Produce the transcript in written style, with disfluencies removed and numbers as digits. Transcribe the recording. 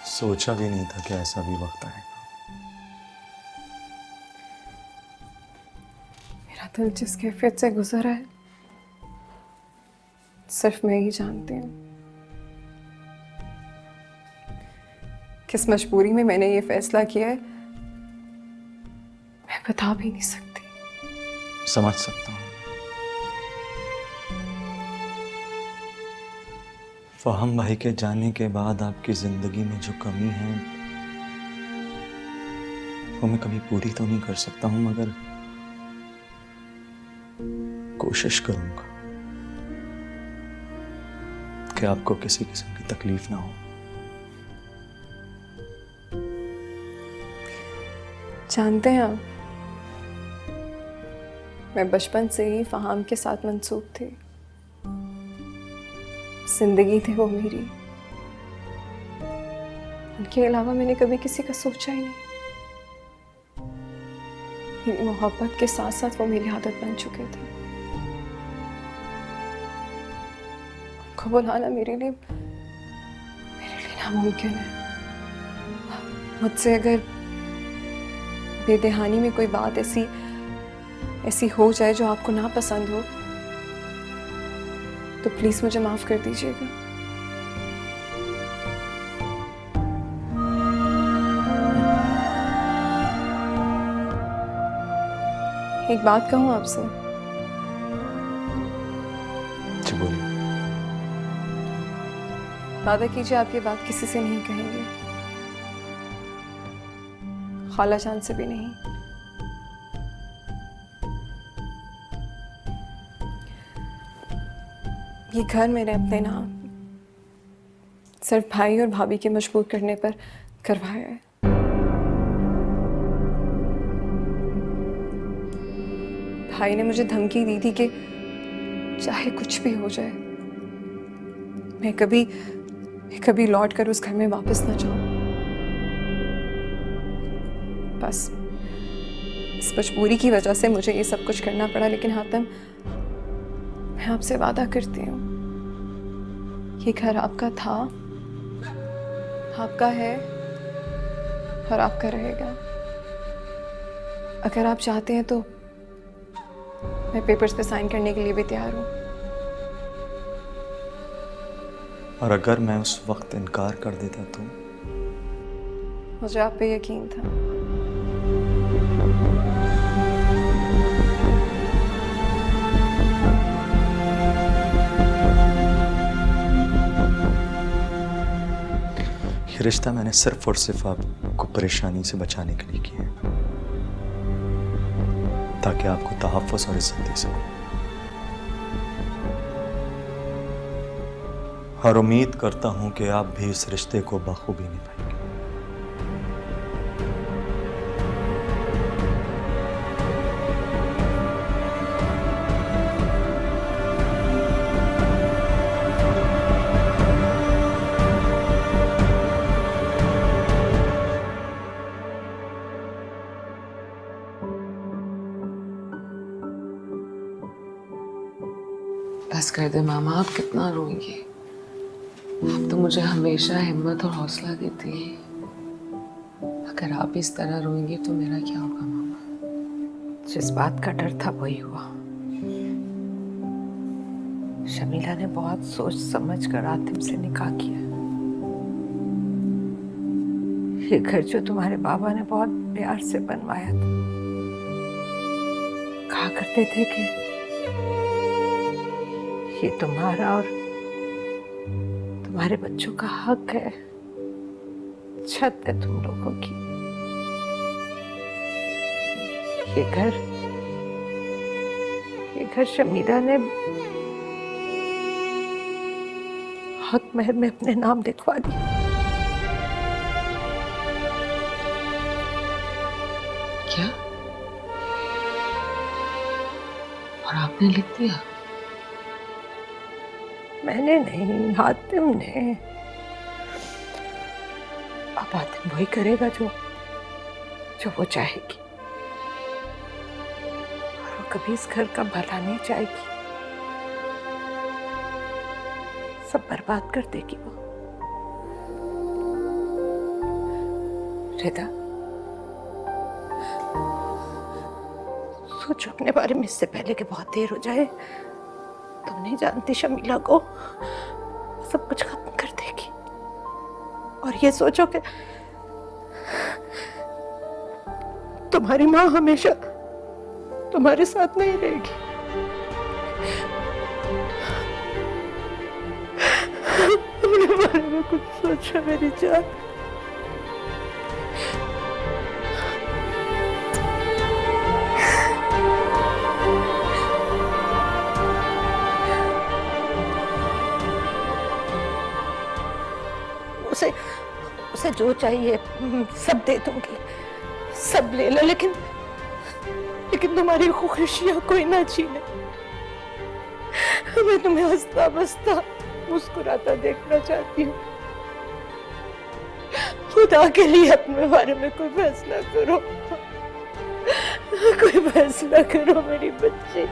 सोचा भी नहीं था कि ऐसा भी वक्त आएगा। मेरा दिल जिस कैफियत से गुजरा है सिर्फ मैं ही जानती हूँ। किस मजबूरी में मैंने ये फैसला किया है मैं बता भी नहीं सकती। समझ सकता हूँ। फहम भाई के जाने के बाद आपकी जिंदगी में जो कमी है वो मैं कभी पूरी तो नहीं कर सकता हूं, मगर कोशिश करूंगा कि आपको किसी किस्म की तकलीफ ना हो। जानते हैं आप, मैं बचपन से ही फहाम के साथ मंसूब थी। जिंदगी थी वो मेरी, उनके अलावा मैंने कभी किसी का सोचा ही नहीं। मेरी मोहब्बत के साथ साथ वो मेरी आदत बन चुके थे। उनको बुलाना मेरे लिए नामुमकिन है। मुझसे अगर बेदहानी में कोई बात ऐसी हो जाए जो आपको ना पसंद हो तो प्लीज मुझे माफ कर दीजिएगा। एक बात कहूं आपसे? जी बोलिए। वादा कीजिए आप ये बात किसी से नहीं कहेंगे, खाला जान से भी नहीं। ये घर मैंने अपने नाम सिर्फ भाई और भाभी के मजबूर करने पर करवाया है। भाई ने मुझे धमकी दी थी कि चाहे कुछ भी हो जाए मैं कभी लौट कर उस घर में वापस ना जाऊं। बस इस मजबूरी की वजह से मुझे ये सब कुछ करना पड़ा, लेकिन हातिम मैं आपसे वादा करती हूँ ये घर आपका था, आपका है और आपका रहेगा। अगर आप चाहते हैं तो मैं पेपर्स पे साइन करने के लिए भी तैयार हूँ। और अगर मैं उस वक्त इनकार कर देता तो? मुझे आप पे यकीन था। ये रिश्ता मैंने सिर्फ और सिर्फ आपको परेशानी से बचाने के लिए किया है, ताकि आपको तहफ़्फ़ुज़ और इज्जत दे सकूं। और उम्मीद करता हूं कि आप भी इस रिश्ते को बखूबी निभाएंगे। बस कर दे मामा, आप कितना रोएंगे? आप तो मुझे हमेशा हिम्मत और हौसला देती हैं। अगर आप इस तरह रोएंगे तो मेरा क्या होगा मामा? जिस बात का डर था वही हुआ। शमीला ने बहुत सोच समझ कर आतिम से निकाह किया। ये घर जो तुम्हारे बाबा ने बहुत प्यार से बनवाया था, कहा करते थे कि ये तुम्हारा और तुम्हारे बच्चों का हक है, छत है तुम लोगों की। ये घर शमीला ने हक महर में अपने नाम लिखवा दिया। क्या? और आपने लिख दिया? मैंने नहीं, हातिम ने। अब हातिम वही करेगा जो वो चाहेगी, और वो कभी इस घर का भला नहीं चाहेगी, सब बर्बाद कर देगी वो। रिदा, सोचो अपने बारे में इससे पहले कि बहुत देर हो जाए। तुम नहीं जानती शमीला को सब कुछ खत्म कर देगी। और ये सोचो कि तुम्हारी माँ हमेशा तुम्हारे साथ नहीं रहेगी। अपने बारे में कुछ सोचो मेरी जान। उसे उसे जो चाहिए सब दे दूंगी, सब ले लो, लेकिन तुम्हारी खुशियां कोई ना छीने। मैं तुम्हें हंसता बसता मुस्कुराता देखना चाहती हूँ। खुदा के लिए अपने बारे में कोई फैसला करो, कोई फैसला करो मेरी बच्ची।